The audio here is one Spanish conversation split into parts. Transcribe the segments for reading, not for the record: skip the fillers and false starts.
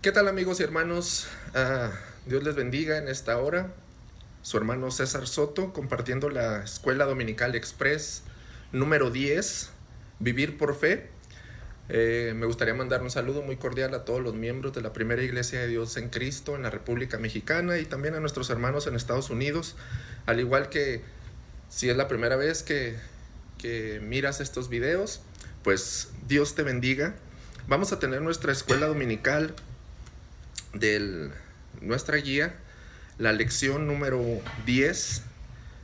¿Qué tal, amigos y hermanos? Dios les bendiga en esta hora. Su hermano César Soto compartiendo la Escuela Dominical Express número 10, Vivir por Fe. Me gustaría mandar un saludo muy cordial a todos los miembros de la Primera Iglesia de Dios en Cristo en la República Mexicana y también a nuestros hermanos en Estados Unidos, al igual que si es la primera vez que miras estos videos, pues Dios te bendiga. Vamos a tener nuestra escuela dominical de nuestra guía, la lección número 10,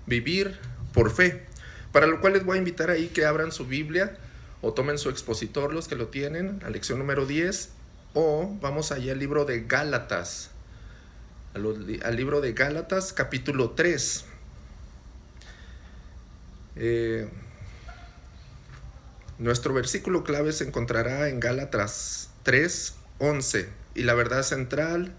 Vivir por Fe, para lo cual les voy a invitar ahí que abran su Biblia o tomen su expositor los que lo tienen, la lección número 10, o vamos allá al libro de Gálatas, al libro de Gálatas capítulo 3. Nuestro versículo clave se encontrará en Gálatas 3:11, y la verdad central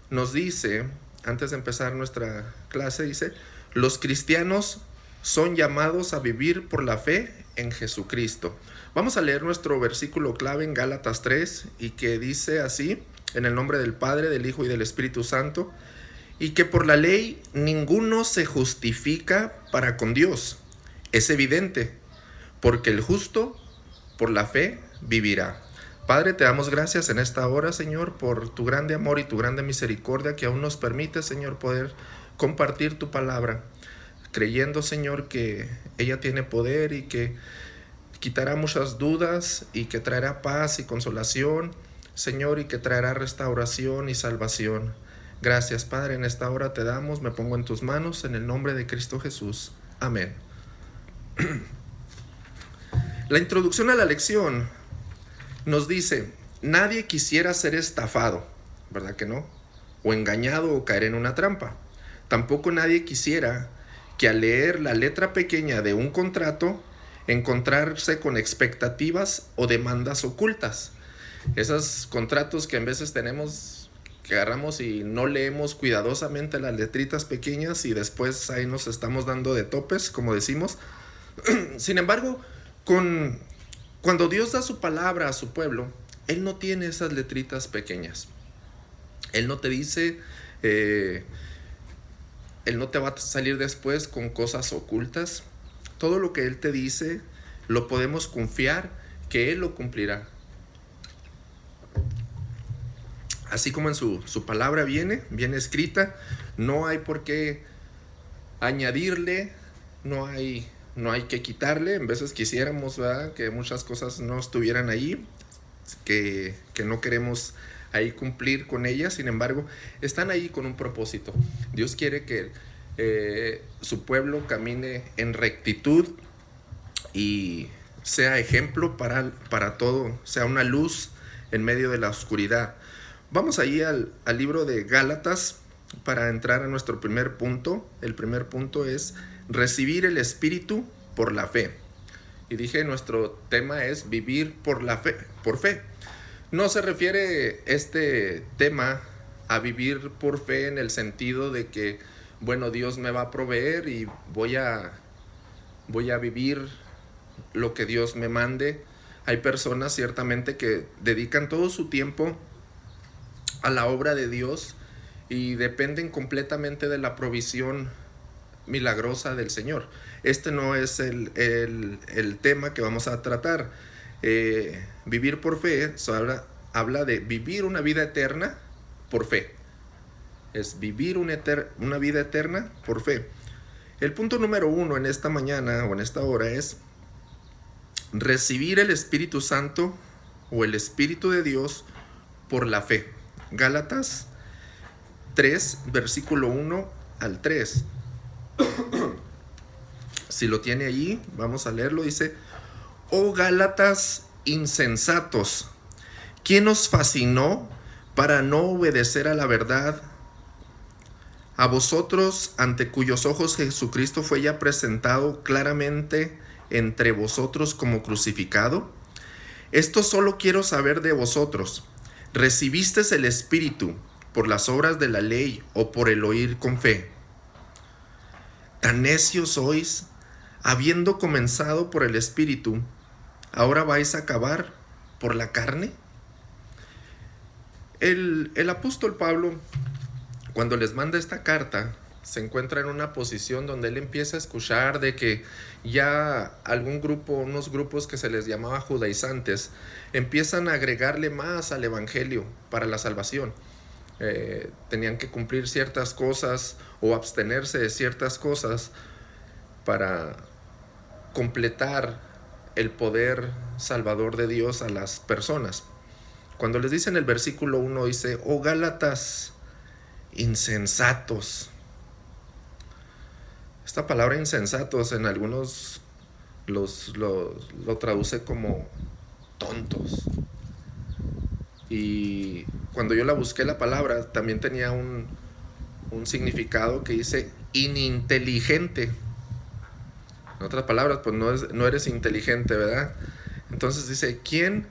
nos dice, antes de empezar nuestra clase, dice: los cristianos son llamados a vivir por la fe en Jesucristo. Vamos a leer nuestro versículo clave en Gálatas 3, y que dice así: en el nombre del Padre, del Hijo y del Espíritu Santo, y que por la ley ninguno se justifica para con Dios. Es evidente, porque el justo por la fe vivirá. Padre, te damos gracias en esta hora, Señor, por tu grande amor y tu grande misericordia que aún nos permite, Señor, poder compartir tu palabra, creyendo, Señor, que ella tiene poder y que quitará muchas dudas y que traerá paz y consolación, Señor, y que traerá restauración y salvación. Gracias, Padre, en esta hora te damos, me pongo en tus manos, en el nombre de Cristo Jesús. Amén. La introducción a la lección nos dice: nadie quisiera ser estafado, ¿verdad que no? O engañado o caer en una trampa. Tampoco nadie quisiera que al leer la letra pequeña de un contrato encontrarse con expectativas o demandas ocultas. Esos contratos que a veces tenemos, que agarramos y no leemos cuidadosamente las letritas pequeñas y después ahí nos estamos dando de topes, como decimos. Sin embargo, cuando Dios da su palabra a su pueblo, Él no tiene esas letritas pequeñas. Él no te dice, Él no te va a salir después con cosas ocultas. Todo lo que Él te dice, lo podemos confiar que Él lo cumplirá. Así como en su palabra viene escrita, no hay por qué añadirle, no hay que quitarle. En veces quisiéramos, ¿verdad?, que muchas cosas no estuvieran ahí, que no queremos ahí cumplir con ellas. Sin embargo, están ahí con un propósito. Dios quiere que su pueblo camine en rectitud y sea ejemplo para todo, sea una luz en medio de la oscuridad. Vamos ahí al libro de Gálatas para entrar a nuestro primer punto. El primer punto es recibir el Espíritu por la fe. Y dije, nuestro tema es vivir por la fe, por fe. No se refiere este tema a vivir por fe en el sentido de que, bueno, Dios me va a proveer y voy a vivir lo que Dios me mande. Hay personas ciertamente que dedican todo su tiempo a la obra de Dios y dependen completamente de la provisión milagrosa del Señor. Este no es el tema que vamos a tratar. Vivir por fe habla de vivir una vida eterna por fe. Es vivir una vida eterna por fe. El punto número 1 en esta mañana o en esta hora es recibir el Espíritu Santo o el Espíritu de Dios por la fe. Gálatas 3, versículo 1 al 3. Si lo tiene allí, vamos a leerlo. Dice: oh Gálatas insensatos, ¿quién os fascinó para no obedecer a la verdad? A vosotros, ante cuyos ojos Jesucristo fue ya presentado claramente entre vosotros como crucificado. Esto solo quiero saber de vosotros: ¿recibisteis el Espíritu por las obras de la ley o por el oír con fe? ¿Tan necios sois? Habiendo comenzado por el Espíritu, ¿ahora vais a acabar por la carne? El apóstol Pablo, cuando les manda esta carta, se encuentra en una posición donde él empieza a escuchar de que ya algún grupo, unos grupos que se les llamaba judaizantes, empiezan a agregarle más al evangelio para la salvación. Tenían que cumplir ciertas cosas o abstenerse de ciertas cosas para completar el poder salvador de Dios a las personas. Cuando les dice en el versículo 1, dice: oh Gálatas insensatos. Esta palabra insensatos en algunos lo traduce como tontos. Y cuando yo la busqué, la palabra también tenía un significado que dice ininteligente. En otras palabras, pues no eres inteligente, ¿verdad? Entonces dice, ¿quién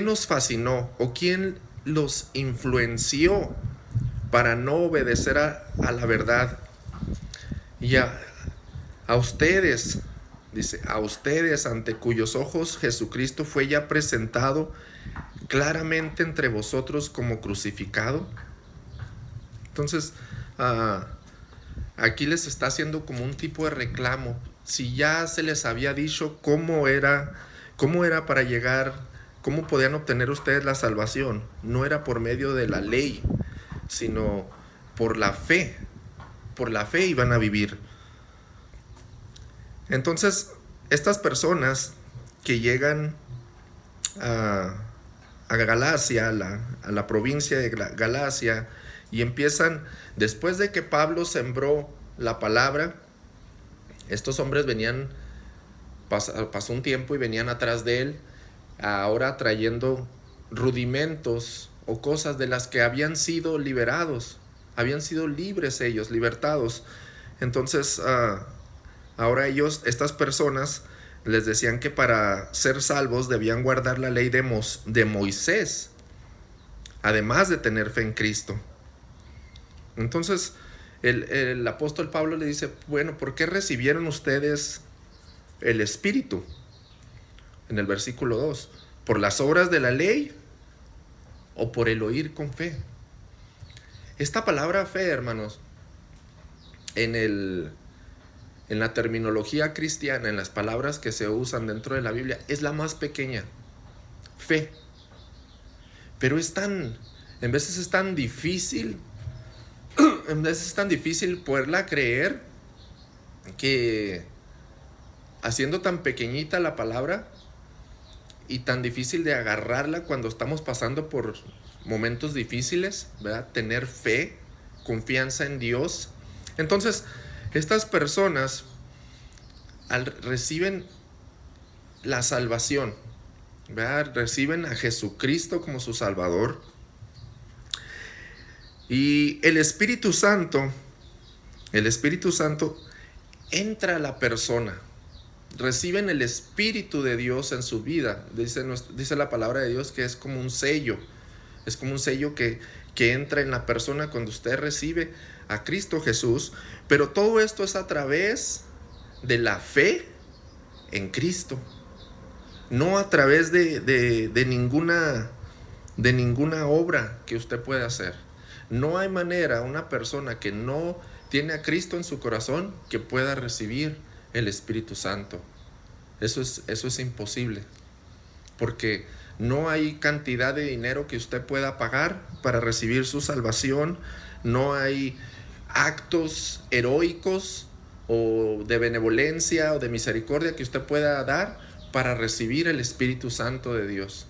os fascinó o quién los influenció para no obedecer a la verdad? Y a ustedes, dice, a ustedes ante cuyos ojos Jesucristo fue ya presentado claramente entre vosotros como crucificado. Entonces, aquí les está haciendo como un tipo de reclamo. Si ya se les había dicho cómo era para llegar, cómo podían obtener ustedes la salvación, no era por medio de la ley, sino por la fe. Por la fe iban a vivir. Entonces, estas personas que llegan a Galacia, a la provincia de Galacia, y empiezan, después de que Pablo sembró la palabra, estos hombres venían, pasó un tiempo y venían atrás de él, ahora trayendo rudimentos o cosas de las que habían sido liberados, habían sido libres ellos, libertados. Entonces, ahora estas personas, les decían que para ser salvos debían guardar la ley de Moisés, además de tener fe en Cristo. Entonces, el apóstol Pablo le dice, bueno, ¿por qué recibieron ustedes el Espíritu? En el versículo 2, ¿por las obras de la ley o por el oír con fe? Esta palabra fe, hermanos, en la terminología cristiana, en las palabras que se usan dentro de la Biblia, es la más pequeña, fe. Pero en veces es tan difícil, poderla creer, que haciendo tan pequeñita la palabra y tan difícil de agarrarla cuando estamos pasando por momentos difíciles, ¿verdad? Tener fe, confianza en Dios. Entonces, estas personas reciben la salvación, ¿verdad? Reciben a Jesucristo como su Salvador. Y el Espíritu Santo entra a la persona. Reciben el Espíritu de Dios en su vida. Dice la palabra de Dios que es como un sello. Es como un sello que entra en la persona cuando usted recibe a Cristo Jesús. Pero todo esto es a través de la fe en Cristo. No a través de ninguna obra que usted pueda hacer. No hay manera, una persona que no tiene a Cristo en su corazón, que pueda recibir el Espíritu Santo. Eso es imposible, porque no hay cantidad de dinero que usted pueda pagar para recibir su salvación. No hay actos heroicos o de benevolencia o de misericordia que usted pueda dar para recibir el Espíritu Santo de Dios.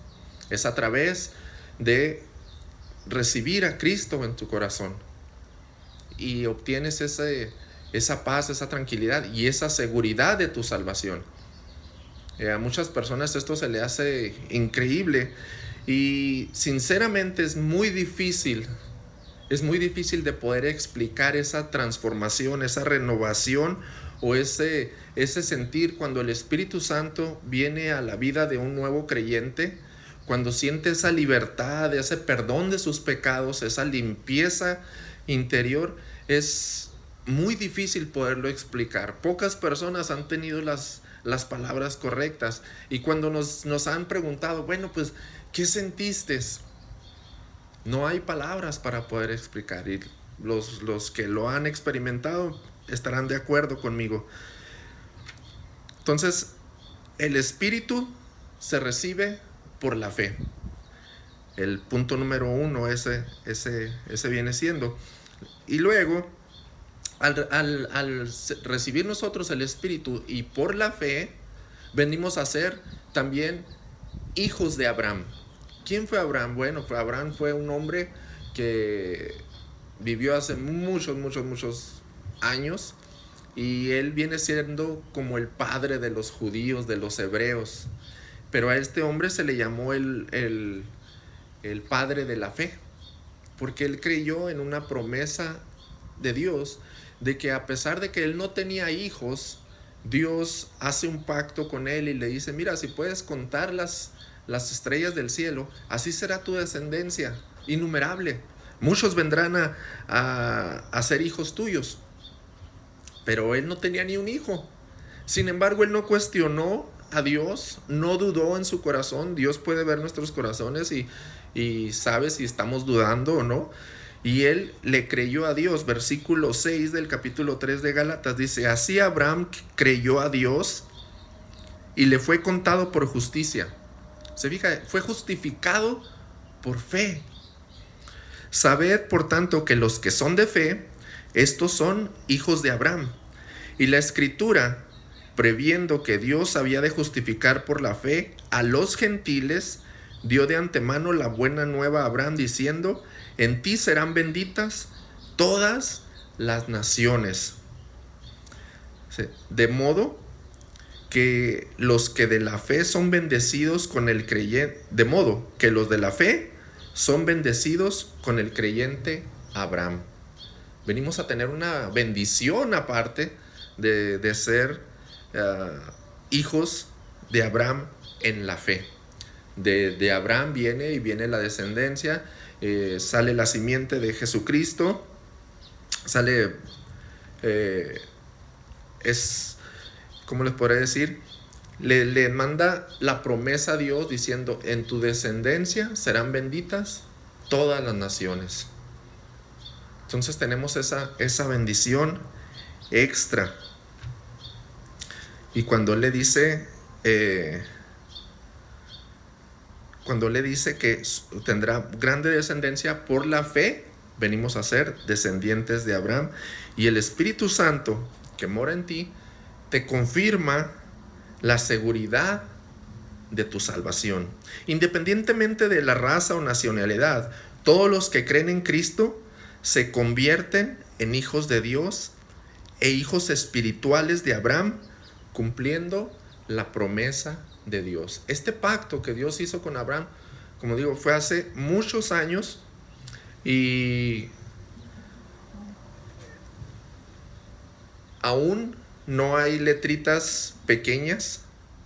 Es a través de recibir a Cristo en tu corazón, y obtienes esa paz, esa tranquilidad y esa seguridad de tu salvación. A muchas personas esto se le hace increíble, y sinceramente es muy difícil de poder explicar esa transformación, esa renovación o ese sentir cuando el Espíritu Santo viene a la vida de un nuevo creyente, cuando siente esa libertad, ese perdón de sus pecados, esa limpieza interior. Es muy difícil poderlo explicar. Pocas personas han tenido las palabras correctas, y cuando nos han preguntado, bueno, pues, ¿qué sentiste? No hay palabras para poder explicar, y los que lo han experimentado estarán de acuerdo conmigo. Entonces, el Espíritu se recibe por la fe. El punto número 1, ese viene siendo. Y luego, al recibir nosotros el Espíritu y por la fe, venimos a ser también hijos de Abraham. ¿Quién fue Abraham? Bueno, Abraham fue un hombre que vivió hace muchos años, y él viene siendo como el padre de los judíos, de los hebreos. Pero a este hombre se le llamó el padre de la fe, porque él creyó en una promesa de Dios, de que a pesar de que él no tenía hijos, Dios hace un pacto con él y le dice: mira, si puedes contar las estrellas del cielo, así será tu descendencia, innumerable. Muchos vendrán a ser hijos tuyos. Pero él no tenía ni un hijo. Sin embargo, él no cuestionó a Dios, no dudó en su corazón. Dios puede ver nuestros corazones y sabe si estamos dudando o no. Y él le creyó a Dios. Versículo 6 del capítulo 3 de Gálatas dice: así Abraham creyó a Dios y le fue contado por justicia. Se fija, fue justificado por fe. Sabed, por tanto, que los que son de fe, estos son hijos de Abraham. Y la Escritura, previendo que Dios había de justificar por la fe a los gentiles, dio de antemano la buena nueva a Abraham, diciendo: en ti serán benditas todas las naciones. De modo que los que de la fe son bendecidos con el creyente, de modo que los de la fe son bendecidos con el creyente Abraham. Venimos a tener una bendición aparte de ser hijos de Abraham en la fe. De Abraham viene la descendencia, sale la simiente de Jesucristo, sale, ¿cómo les podré decir? Le manda la promesa a Dios diciendo: en tu descendencia serán benditas todas las naciones. Entonces tenemos esa bendición extra. Y cuando le dice que tendrá grande descendencia por la fe, venimos a ser descendientes de Abraham. Y el Espíritu Santo que mora en ti te confirma la seguridad de tu salvación. Independientemente de la raza o nacionalidad, todos los que creen en Cristo se convierten en hijos de Dios e hijos espirituales de Abraham, cumpliendo la promesa de Dios. Este pacto que Dios hizo con Abraham, como digo, fue hace muchos años, y aún no hay letritas pequeñas,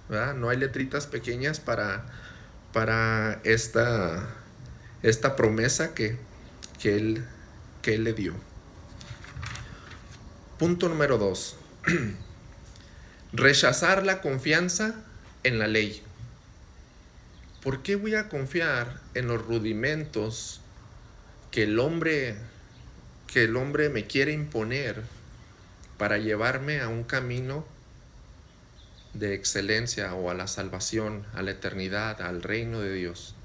¿verdad? No hay letritas pequeñas para esta promesa que él le dio. Punto número 2. Rechazar la confianza en la ley. ¿Por qué voy a confiar en los rudimentos que el hombre me quiere imponer para llevarme a un camino de excelencia o a la salvación, a la eternidad, al reino de Dios?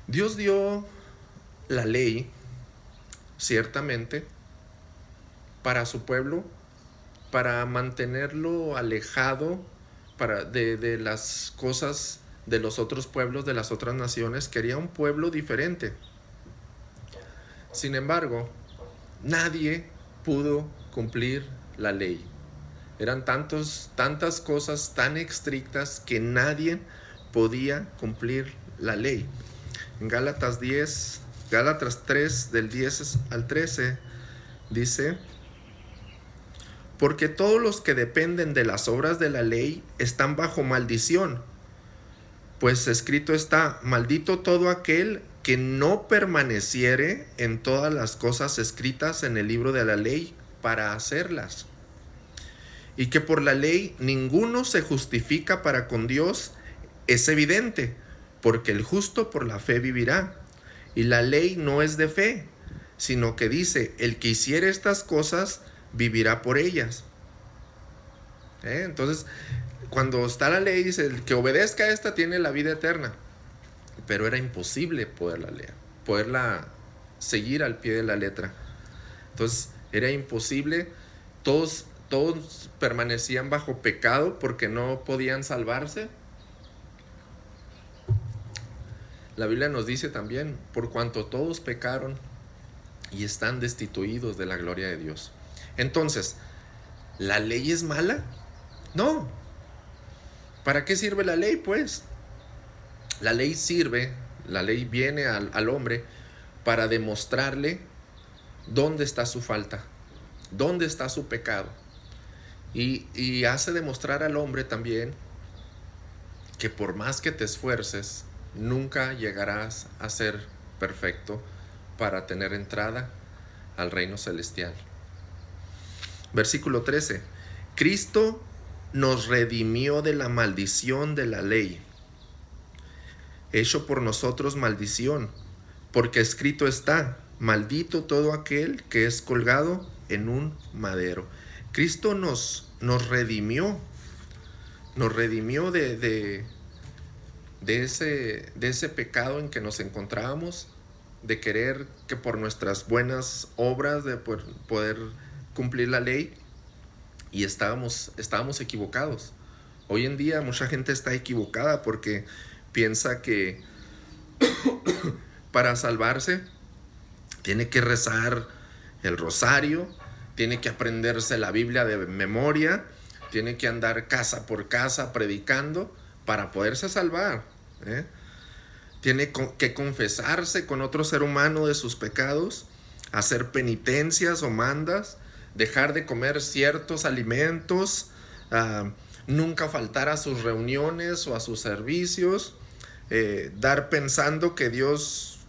Dios dio la ley, ciertamente, para su pueblo, para mantenerlo alejado de las cosas de los otros pueblos, de las otras naciones. Quería un pueblo diferente. Sin embargo, nadie pudo cumplir la ley. Eran tantas cosas tan estrictas que nadie podía cumplir la ley. En Gálatas 3, del 10 al 13, dice: porque todos los que dependen de las obras de la ley están bajo maldición, pues escrito está: maldito todo aquel que no permaneciere en todas las cosas escritas en el libro de la ley para hacerlas. Y que por la ley ninguno se justifica para con Dios es evidente, porque el justo por la fe vivirá. Y la ley no es de fe, sino que dice, el que hiciere estas cosas vivirá por ellas. Entonces, cuando está la ley, dice, el que obedezca a esta tiene la vida eterna. Pero era imposible poderla leer, poderla seguir al pie de la letra. Entonces, era imposible. Todos permanecían bajo pecado porque no podían salvarse. La Biblia nos dice también, por cuanto todos pecaron y están destituidos de la gloria de Dios. Entonces, ¿la ley es mala? No. ¿Para qué sirve la ley, pues? La ley viene al hombre para demostrarle dónde está su falta, dónde está su pecado. Y hace demostrar al hombre también que por más que te esfuerces, nunca llegarás a ser perfecto para tener entrada al reino celestial. Versículo 13. Cristo nos redimió de la maldición de la ley, hecho por nosotros maldición, porque escrito está, maldito todo aquel que es colgado en un madero. Cristo nos redimió de ese pecado en que nos encontrábamos, de querer que por nuestras buenas obras de poder cumplir la ley, y estábamos equivocados. Hoy en día mucha gente está equivocada porque piensa que para salvarse tiene que rezar el rosario, tiene que aprenderse la Biblia de memoria, tiene que andar casa por casa predicando para poderse salvar. Tiene que confesarse con otro ser humano de sus pecados, hacer penitencias o mandas, dejar de comer ciertos alimentos, nunca faltar a sus reuniones o a sus servicios, dar pensando que Dios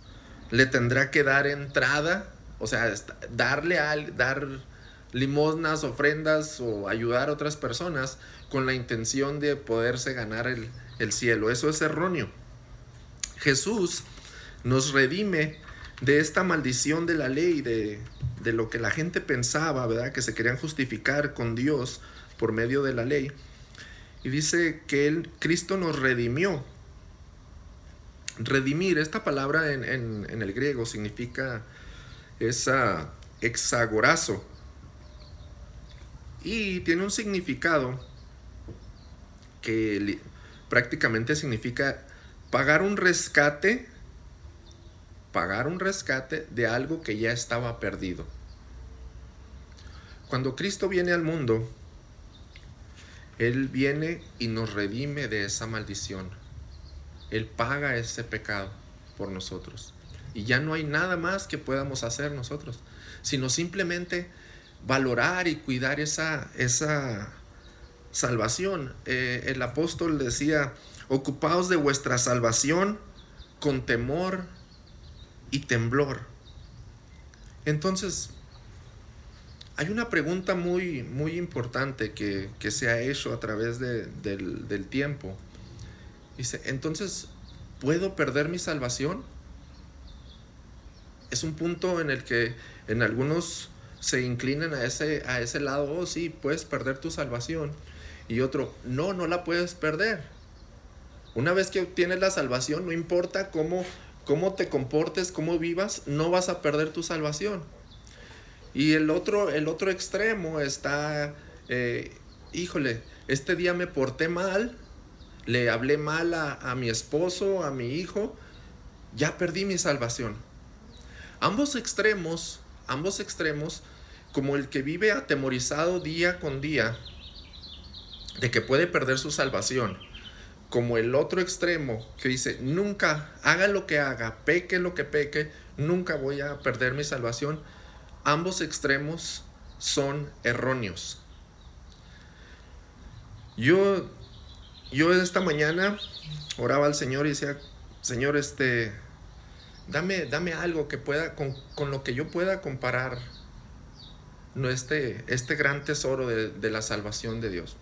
le tendrá que dar entrada, o sea, dar limosnas, ofrendas o ayudar a otras personas con la intención de poderse ganar el cielo. Eso es erróneo. Jesús nos redime de esta maldición de la ley, de lo que la gente pensaba, ¿verdad? Que se querían justificar con Dios por medio de la ley. Y dice que Cristo nos redimió. Redimir, esta palabra en el griego significa exagorazo. Y tiene un significado que prácticamente significa pagar un rescate de algo que ya estaba perdido. Cuando Cristo viene al mundo, Él viene y nos redime de esa maldición. Él paga ese pecado por nosotros. Y ya no hay nada más que podamos hacer nosotros, sino simplemente valorar y cuidar esa salvación. El apóstol decía, ocupaos de vuestra salvación con temor y temblor. Entonces, hay una pregunta muy, muy importante que se ha hecho a través del tiempo. Dice, entonces, ¿puedo perder mi salvación? Es un punto en el que en algunos se inclinan a ese lado. Oh, sí, puedes perder tu salvación. Y otro, no la puedes perder. Una vez que obtienes la salvación, no importa cómo te comportes, cómo vivas, no vas a perder tu salvación. Y el otro extremo está, híjole, este día me porté mal, le hablé mal a mi esposo, a mi hijo, ya perdí mi salvación. Ambos extremos, como el que vive atemorizado día con día de que puede perder su salvación, como el otro extremo que dice, nunca, haga lo que haga, peque lo que peque, nunca voy a perder mi salvación. Ambos extremos son erróneos. Yo esta mañana oraba al Señor y decía, Señor, dame algo que pueda, con lo que yo pueda comparar este gran tesoro de la salvación de Dios,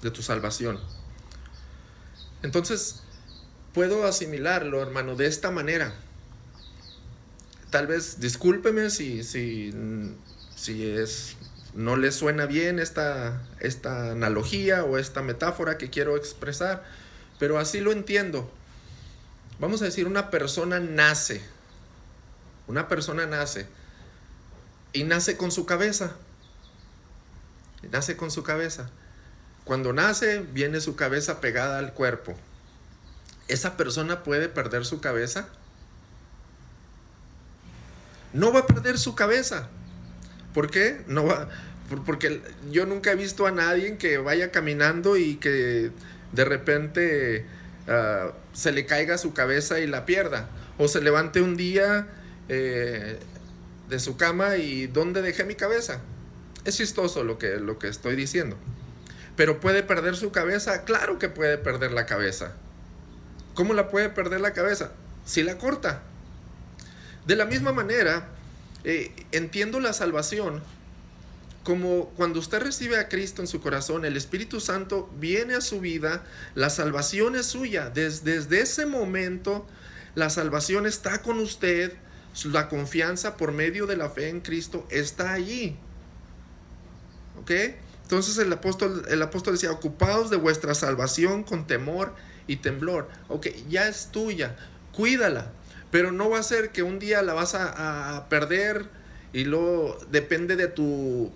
de tu salvación. Entonces, puedo asimilarlo, hermano, de esta manera. tal vez discúlpeme no le suena bien esta analogía o esta metáfora que quiero expresar, pero así lo entiendo. Vamos a decir, una persona nace y nace con su cabeza. Nace con su cabeza. Cuando nace, viene su cabeza pegada al cuerpo. ¿Esa persona puede perder su cabeza? No va a perder su cabeza. ¿Por qué? Porque yo nunca he visto a nadie que vaya caminando y que de repente se le caiga su cabeza y la pierda. O se levante un día de su cama y ¿dónde dejé mi cabeza? Es chistoso lo que estoy diciendo. Pero ¿puede perder su cabeza? Claro que puede perder la cabeza. ¿Cómo la puede perder la cabeza? Si la corta. De la misma manera, entiendo la salvación como cuando usted recibe a Cristo en su corazón, el Espíritu Santo viene a su vida, la salvación es suya. Desde ese momento, la salvación está con usted, la confianza por medio de la fe en Cristo está allí. ¿Ok? Entonces el apóstol decía, ocupaos de vuestra salvación con temor y temblor. Ok, ya es tuya, cuídala, pero no va a ser que un día la vas a perder y luego depende de tu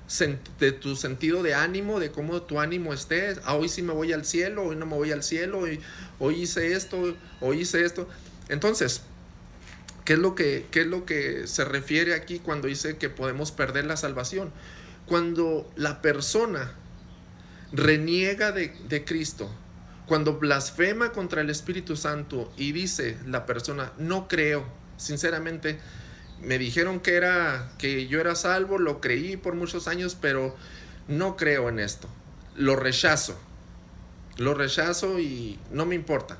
sentido de ánimo, de cómo tu ánimo esté. Hoy sí me voy al cielo, hoy no me voy al cielo, hoy hice esto, hoy hice esto. Entonces, ¿qué es lo que se refiere aquí cuando dice que podemos perder la salvación? Cuando la persona reniega de Cristo, cuando blasfema contra el Espíritu Santo y dice la persona, no creo, sinceramente, me dijeron que yo era salvo, lo creí por muchos años, pero no creo en esto, lo rechazo y no me importa.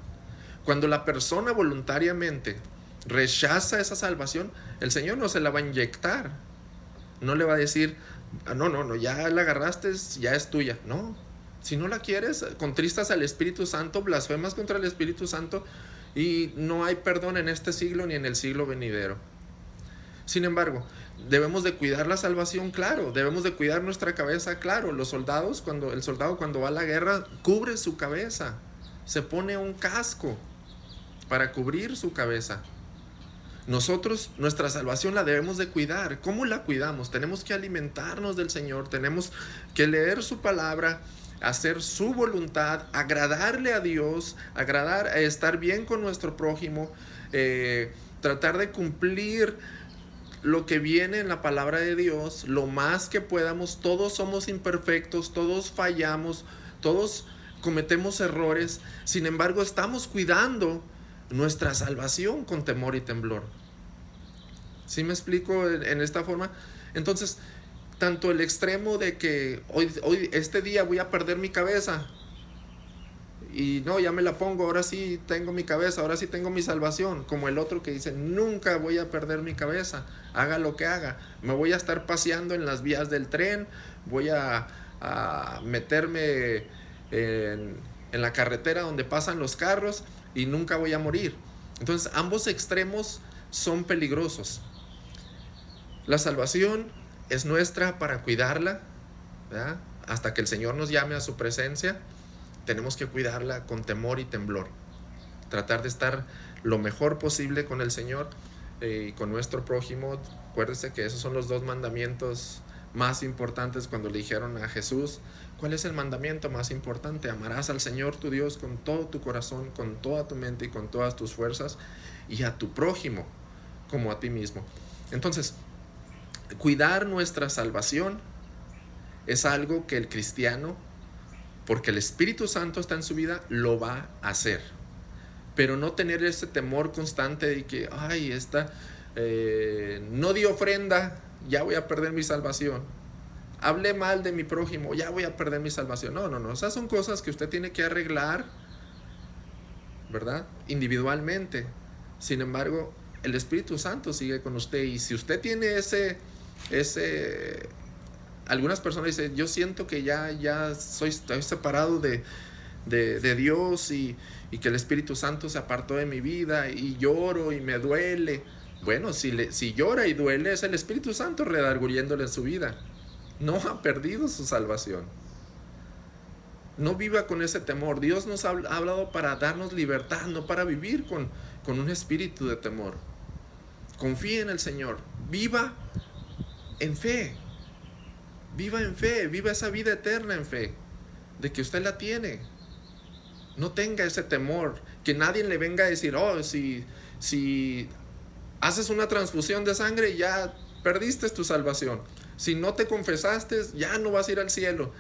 Cuando la persona voluntariamente rechaza esa salvación, el Señor no se la va a inyectar, no le va a decir, no, ya la agarraste, ya es tuya. No, si no la quieres, contristas al Espíritu Santo, blasfemas contra el Espíritu Santo y no hay perdón en este siglo ni en el siglo venidero. Sin embargo, debemos de cuidar la salvación, claro, debemos de cuidar nuestra cabeza, claro. El soldado cuando va a la guerra cubre su cabeza, se pone un casco para cubrir su cabeza. Nosotros, nuestra salvación la debemos de cuidar. ¿Cómo la cuidamos? Tenemos que alimentarnos del Señor, tenemos que leer su palabra, hacer su voluntad, agradarle a Dios, estar bien con nuestro prójimo, tratar de cumplir lo que viene en la palabra de Dios, lo más que podamos. Todos somos imperfectos, todos fallamos, todos cometemos errores. Sin embargo, estamos cuidando nuestra salvación con temor y temblor. ¿Sí me explico en esta forma? Entonces, tanto el extremo de que hoy este día voy a perder mi cabeza y no, ya me la pongo, ahora sí tengo mi cabeza, ahora sí tengo mi salvación, como el otro que dice, nunca voy a perder mi cabeza, haga lo que haga, me voy a estar paseando en las vías del tren, voy a meterme en la carretera donde pasan los carros y nunca voy a morir. Entonces, ambos extremos son peligrosos. La salvación es nuestra para cuidarla, ¿verdad? Hasta que el Señor nos llame a su presencia. Tenemos que cuidarla con temor y temblor. Tratar de estar lo mejor posible con el Señor y con nuestro prójimo. Acuérdese que esos son los dos mandamientos más importantes cuando le dijeron a Jesús, ¿cuál es el mandamiento más importante? Amarás al Señor tu Dios con todo tu corazón, con toda tu mente y con todas tus fuerzas, y a tu prójimo como a ti mismo. Entonces, cuidar nuestra salvación es algo que el cristiano, porque el Espíritu Santo está en su vida, lo va a hacer. Pero no tener ese temor constante de que, no di ofrenda, ya voy a perder mi salvación. Hablé mal de mi prójimo, ya voy a perder mi salvación. No. Esas son cosas que usted tiene que arreglar, ¿verdad? Individualmente. Sin embargo, el Espíritu Santo sigue con usted. Y si usted tiene algunas personas dicen, yo siento que ya estoy separado de Dios y que el Espíritu Santo se apartó de mi vida y lloro y me duele. Bueno, si llora y duele, es el Espíritu Santo redarguyéndole en su vida. No ha perdido su salvación. No viva con ese temor. Dios nos ha hablado para darnos libertad, no para vivir con un espíritu de temor. Confíe en el Señor. Viva en fe. Viva en fe. Viva esa vida eterna en fe. De que usted la tiene. No tenga ese temor. Que nadie le venga a decir, oh, si haces una transfusión de sangre, ya perdiste tu salvación. Si no te confesaste, ya no vas a ir al cielo.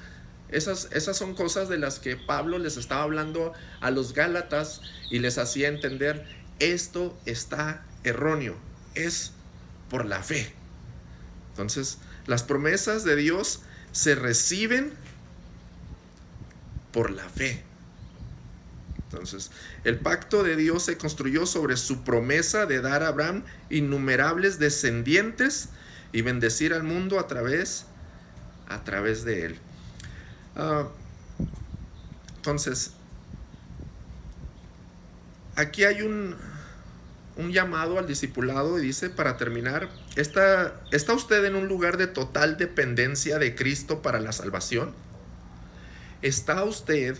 Esas son cosas de las que Pablo les estaba hablando a los Gálatas y les hacía entender, esto está erróneo, es por la fe. Entonces, las promesas de Dios se reciben por la fe. Entonces, el pacto de Dios se construyó sobre su promesa de dar a Abraham innumerables descendientes y bendecir al mundo a través de él. Entonces, aquí hay un llamado al discipulado y dice, para terminar, ¿está usted en un lugar de total dependencia de Cristo para la salvación? ¿Está usted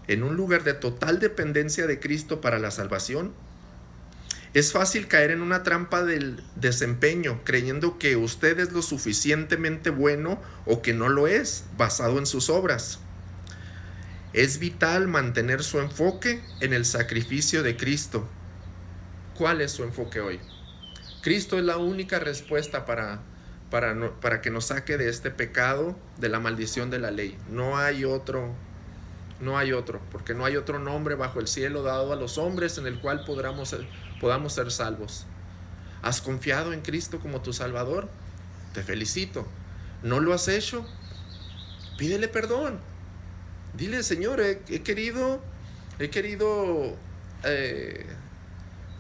en un lugar de total dependencia de Cristo para la salvación? Es fácil caer en una trampa del desempeño, creyendo que usted es lo suficientemente bueno o que no lo es, basado en sus obras. Es vital mantener su enfoque en el sacrificio de Cristo. ¿Cuál es su enfoque hoy? Cristo es la única respuesta para que nos saque de este pecado, de la maldición de la ley. No hay otro, porque no hay otro nombre bajo el cielo dado a los hombres en el cual podamos ser salvos. ¿Has confiado en Cristo como tu Salvador? Te felicito. ¿No lo has hecho? Pídele perdón. Dile, Señor, he querido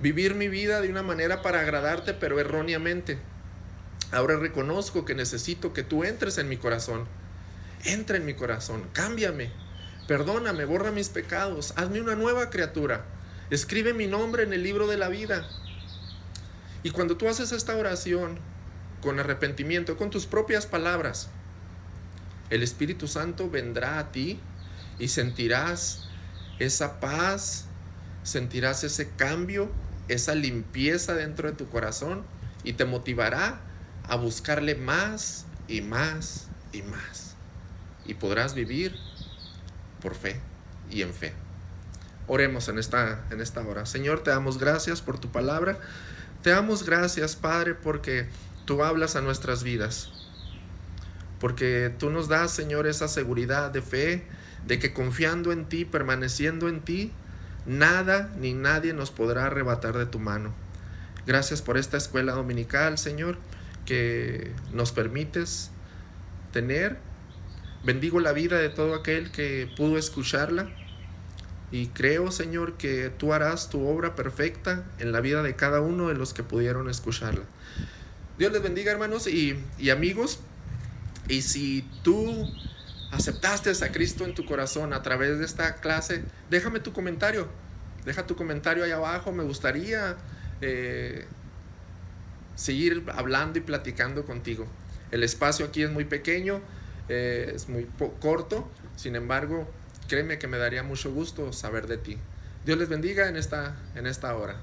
vivir mi vida de una manera para agradarte, pero erróneamente. Ahora reconozco que necesito que tú entres en mi corazón. Entra en mi corazón, cámbiame, perdóname, borra mis pecados, hazme una nueva criatura. Escribe mi nombre en el libro de la vida. Y cuando tú haces esta oración con arrepentimiento, con tus propias palabras, el Espíritu Santo vendrá a ti y sentirás esa paz, sentirás ese cambio, esa limpieza dentro de tu corazón y te motivará a buscarle más y más y más. Y podrás vivir por fe y en fe. Oremos en esta hora. Señor, te damos gracias por tu palabra. Te damos gracias, Padre, porque tú hablas a nuestras vidas. Porque tú nos das, Señor, esa seguridad de fe, de que confiando en ti, permaneciendo en ti, nada ni nadie nos podrá arrebatar de tu mano. Gracias por esta escuela dominical, Señor, que nos permites tener. Bendigo la vida de todo aquel que pudo escucharla. Y creo, Señor, que tú harás tu obra perfecta en la vida de cada uno de los que pudieron escucharla. Dios les bendiga, hermanos y amigos. Y si tú aceptaste a Cristo en tu corazón a través de esta clase, déjame tu comentario. Deja tu comentario ahí abajo. Me gustaría seguir hablando y platicando contigo. El espacio aquí es muy pequeño, es muy corto. Sin embargo, créeme que me daría mucho gusto saber de ti. Dios les bendiga en esta hora.